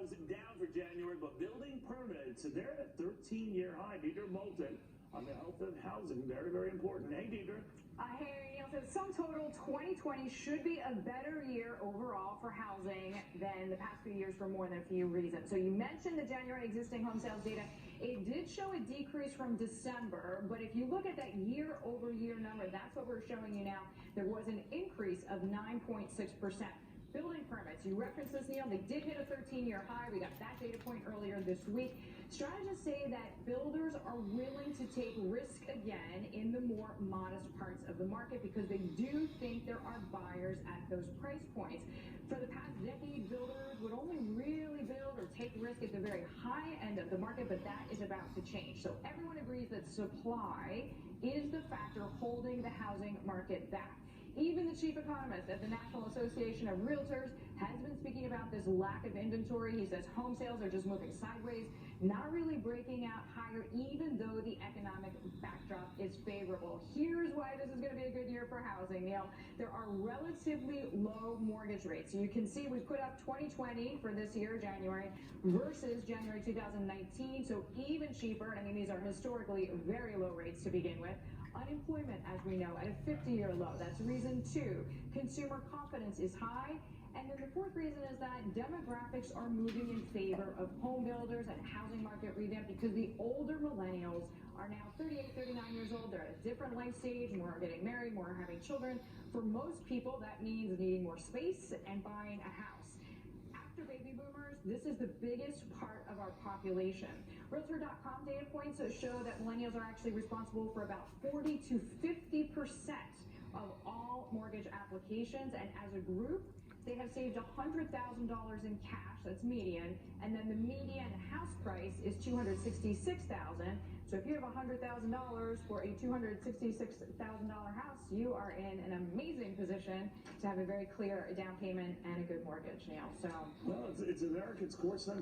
housing down for January, but building permits, they're at a 13-year high. Deidre Moulton on the health of housing. Very, very important. Hey, Deidre. Hey, Neil. So sum total, 2020 should be a better year overall for housing than the past few years for more than a few reasons. So you mentioned the January existing home sales data. It did show a decrease from December, but if you look at that year-over-year number, that's what we're showing you now. There was an increase of 9.6%. Building permits, you referenced this, Neil, they did hit a 13-year high. We got that data point earlier this week. Strategists say that builders are willing to take risk again in the more modest parts of the market because they do think there are buyers at those price points. For the past decade, builders would only really build or take risk at the very high end of the market, but that is about to change. So everyone agrees that supply is the factor holding the housing market back. Even the chief economist at the National Association of Realtors has been speaking about this lack of inventory. He says home sales are just moving sideways, not really breaking out higher, even though the economic backdrop is favorable. Here's why this is going to be a good year for housing, Neil. There are relatively low mortgage rates. So you can see we put up 2020 for this year, January, versus January 2019. So even cheaper. I mean, these are historically very low rates to begin with. Unemployment, as we know, at a 50-year low. That's reason two. Consumer confidence is high. And then the fourth reason is that demographics are moving in favor of home builders and housing market revamp because the older millennials are now 38, 39 years old. They're at a different life stage. More are getting married, more are having children. For most people, that means needing more space and buying a house. After baby boomers, this is the biggest part of our population. Realtor.com data points show that millennials are actually responsible for about 40 to 50% of all mortgage applications, and as a group, they have saved $100,000 in cash. That's median, and then the median house price is $266,000. So if you have $100,000 for a $266,000 house, you are in an amazing position to have a very clear down payment and a good mortgage, Neil. So well, it's America's core sense.